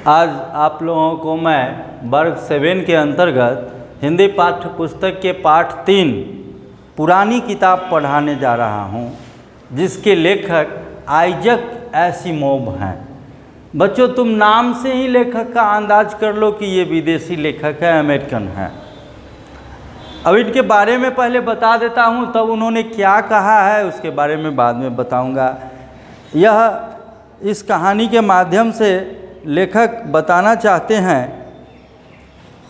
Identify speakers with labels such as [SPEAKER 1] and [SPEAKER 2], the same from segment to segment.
[SPEAKER 1] आज आप लोगों को मैं वर्ग 7 के अंतर्गत हिंदी पाठ्य पुस्तक के पाठ 3 पुरानी किताब पढ़ाने जा रहा हूं, जिसके लेखक आइजक एसिमोव हैं। बच्चों, तुम नाम से ही लेखक का अंदाज कर लो कि ये विदेशी लेखक है, अमेरिकन है। अब इनके बारे में पहले बता देता हूँ, तब उन्होंने क्या कहा है उसके बारे में बाद में बताऊँगा। इस कहानी के माध्यम से लेखक बताना चाहते हैं।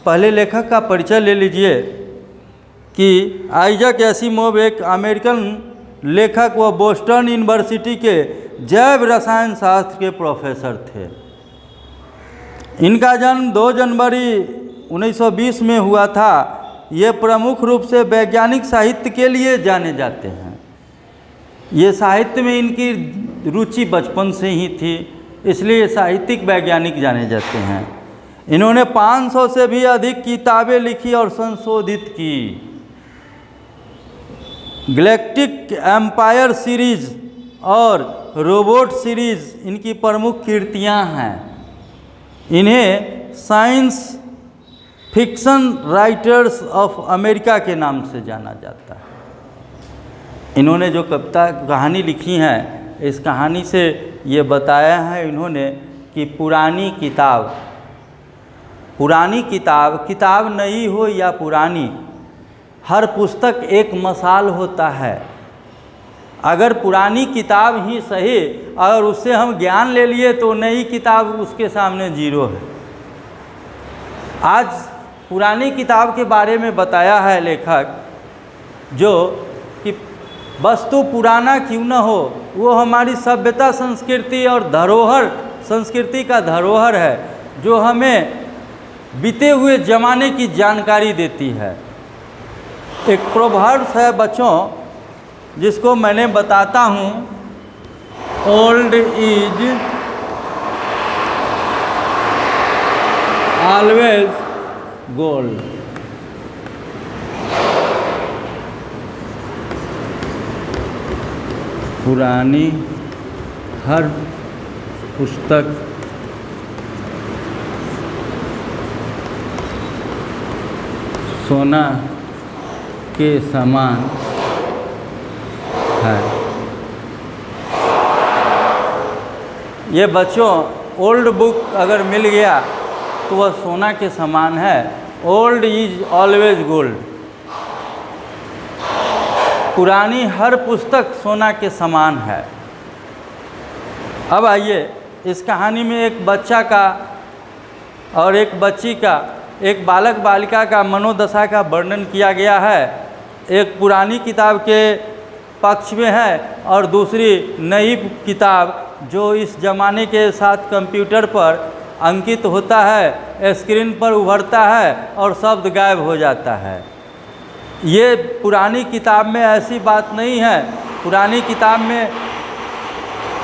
[SPEAKER 1] पहले लेखक का परिचय ले लीजिए कि आइजक एसिमोव एक अमेरिकन लेखक व बोस्टन यूनिवर्सिटी के जैव रसायन शास्त्र के प्रोफेसर थे। इनका जन्म 2 जनवरी 1920 में हुआ था। ये प्रमुख रूप से वैज्ञानिक साहित्य के लिए जाने जाते हैं। ये साहित्य में इनकी रुचि बचपन से ही थी, इसलिए साहित्यिक वैज्ञानिक जाने जाते हैं। इन्होंने 500 से भी अधिक किताबें लिखी और संशोधित की। गैलेक्टिक एम्पायर सीरीज और रोबोट सीरीज इनकी प्रमुख कृतियां हैं। इन्हें science fiction writers of America के नाम से जाना जाता है। इन्होंने जो कहानी लिखी है, इस कहानी से ये बताया है इन्होंने कि पुरानी किताब नई हो या पुरानी, हर पुस्तक एक मसाल होता है। अगर पुरानी किताब ही सही, अगर उससे हम ज्ञान ले लिए तो नई किताब उसके सामने जीरो है। आज पुरानी किताब के बारे में बताया है लेखक, जो कि वस्तु पुराना क्यों न हो, वो हमारी सभ्यता संस्कृति और संस्कृति का धरोहर है, जो हमें बीते हुए ज़माने की जानकारी देती है। एक प्रोवर्ब्स है बच्चों, जिसको मैंने बताता हूँ। Old is always gold. पुरानी हर पुस्तक सोना के समान है। ये बच्चों, ओल्ड बुक अगर मिल गया तो वह सोना के समान है। Old is always gold. पुरानी हर पुस्तक सोना के समान है। अब आइए, इस कहानी में एक बच्चा का और एक बच्ची का, एक बालक बालिका का मनोदशा का वर्णन किया गया है। एक पुरानी किताब के पक्ष में है और दूसरी नई किताब जो इस ज़माने के साथ कंप्यूटर पर अंकित होता है, स्क्रीन पर उभरता है और शब्द गायब हो जाता है। ये पुरानी किताब में ऐसी बात नहीं है। पुरानी किताब में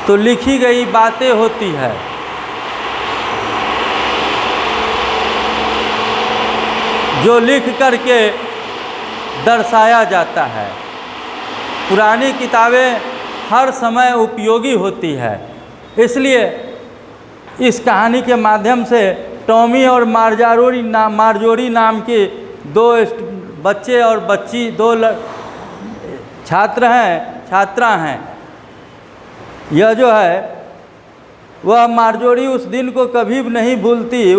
[SPEAKER 1] तो लिखी गई बातें होती है। जो लिख करके दर्शाया जाता है। पुरानी किताबें हर समय उपयोगी होती है। इसलिए इस कहानी के माध्यम से टॉमी और मार्जोरी नाम के 2 बच्चे और बच्ची, 2 छात्रा हैं। यह जो है वह मार्जोरी उस दिन को कभी भी नहीं भूलती।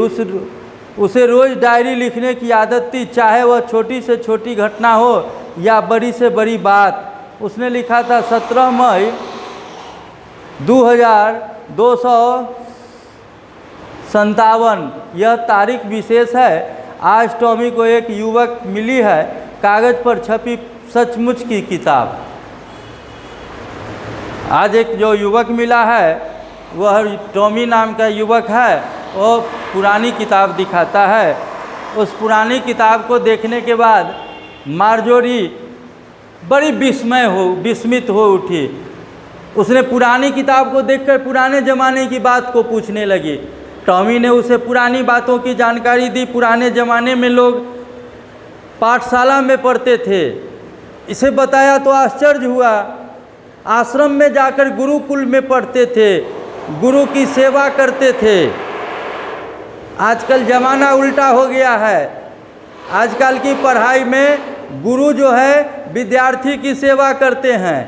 [SPEAKER 1] उसे रोज़ डायरी लिखने की आदत थी, चाहे वह छोटी से छोटी घटना हो या बड़ी से बड़ी बात। उसने लिखा था 17 मई 2257। यह तारीख विशेष है। आज टॉमी को एक युवक मिली है, कागज़ पर छपी सचमुच की किताब। आज एक जो युवक मिला है, वह टॉमी नाम का युवक है। वो पुरानी किताब दिखाता है। उस पुरानी किताब को देखने के बाद मार्जोरी बड़ी विस्मित हो उठी। उसने पुरानी किताब को देखकर पुराने ज़माने की बात को पूछने लगी। टॉमी ने उसे पुरानी बातों की जानकारी दी। पुराने ज़माने में लोग पाठशाला में पढ़ते थे। इसे बताया तो आश्चर्य हुआ। आश्रम में जाकर गुरुकुल में पढ़ते थे, गुरु की सेवा करते थे। आजकल ज़माना उल्टा हो गया है। आजकल की पढ़ाई में गुरु जो है विद्यार्थी की सेवा करते हैं,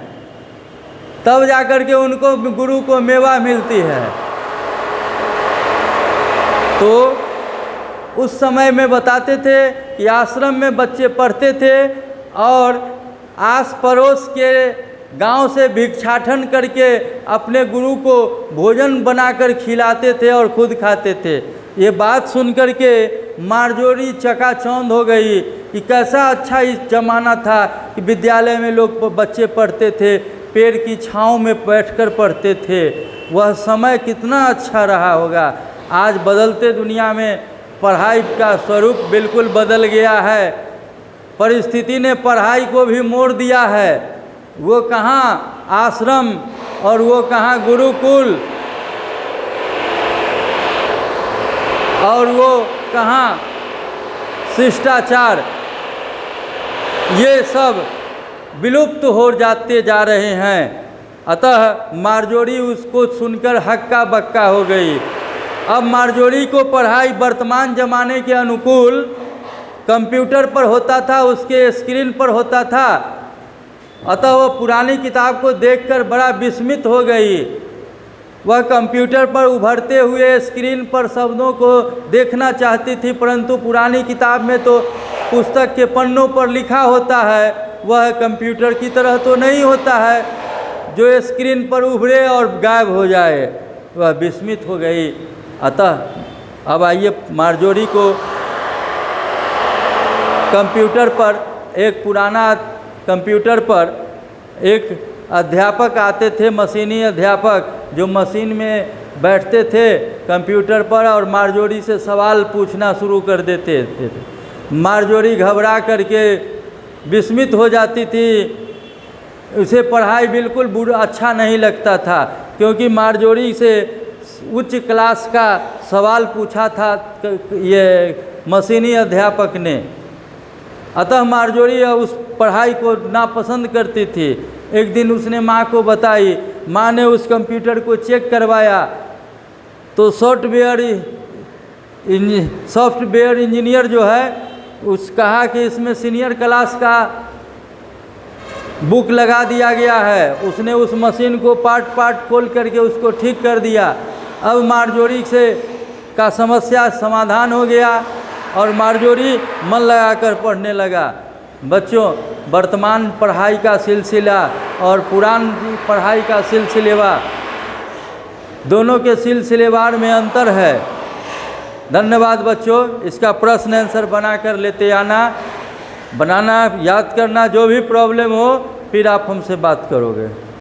[SPEAKER 1] तब जाकर के उनको गुरु को मेवा मिलती है। तो उस समय में बताते थे कि आश्रम में बच्चे पढ़ते थे और आस पड़ोस के गांव से भिक्षाटन करके अपने गुरु को भोजन बनाकर खिलाते थे और खुद खाते थे। ये बात सुन कर के मारजोरी चकाचौंध हो गई कि कैसा अच्छा इस ज़माना था कि विद्यालय में लोग बच्चे पढ़ते थे, पेड़ की छाँव में बैठकर पढ़ते थे। वह समय कितना अच्छा रहा होगा। आज बदलते दुनिया में पढ़ाई का स्वरूप बिल्कुल बदल गया है। परिस्थिति ने पढ़ाई को भी मोड़ दिया है। वो कहाँ आश्रम और वो कहाँ गुरुकुल और वो कहाँ शिष्टाचार, ये सब विलुप्त हो जाते जा रहे हैं। अतः मारजोरी उसको सुनकर हक्का बक्का हो गई। अब मारजोरी को पढ़ाई वर्तमान ज़माने के अनुकूल कंप्यूटर पर होता था, उसके स्क्रीन पर होता था। अतः वह पुरानी किताब को देखकर बड़ा विस्मित हो गई। वह कंप्यूटर पर उभरते हुए स्क्रीन पर शब्दों को देखना चाहती थी, परंतु पुरानी किताब में तो पुस्तक के पन्नों पर लिखा होता है, वह कंप्यूटर की तरह तो नहीं होता है जो स्क्रीन पर उभरे और गायब हो जाए। वह विस्मित हो गई। अतः अब आइए मारजोरी को कंप्यूटर पर, एक पुराना कंप्यूटर पर एक अध्यापक आते थे, मशीनी अध्यापक, जो मशीन में बैठते थे कंप्यूटर पर और मारजोरी से सवाल पूछना शुरू कर देते थे। मारजोरी घबरा करके विस्मित हो जाती थी। उसे पढ़ाई बिल्कुल अच्छा नहीं लगता था, क्योंकि मारजोरी से उच्च क्लास का सवाल पूछा था ये मशीनी अध्यापक ने। अतः मारजोरी उस पढ़ाई को नापसंद करती थी। एक दिन उसने माँ को बताई। माँ ने उस कंप्यूटर को चेक करवाया तो सॉफ्टवेयर इंजीनियर जो है उस कहा कि इसमें सीनियर क्लास का बुक लगा दिया गया है। उसने उस मशीन को पार्ट पार्ट खोल करके उसको ठीक कर दिया। अब मारजोरी से का समस्या समाधान हो गया और मारजोरी मन लगाकर पढ़ने लगा। बच्चों, वर्तमान पढ़ाई का सिलसिला और पुरानी पढ़ाई का सिलसिलेवार, दोनों के सिलसिलेवार में अंतर है। धन्यवाद बच्चों। इसका प्रश्न आंसर बनाकर लेते आना, बनाना याद करना। जो भी प्रॉब्लम हो फिर आप हमसे बात करोगे।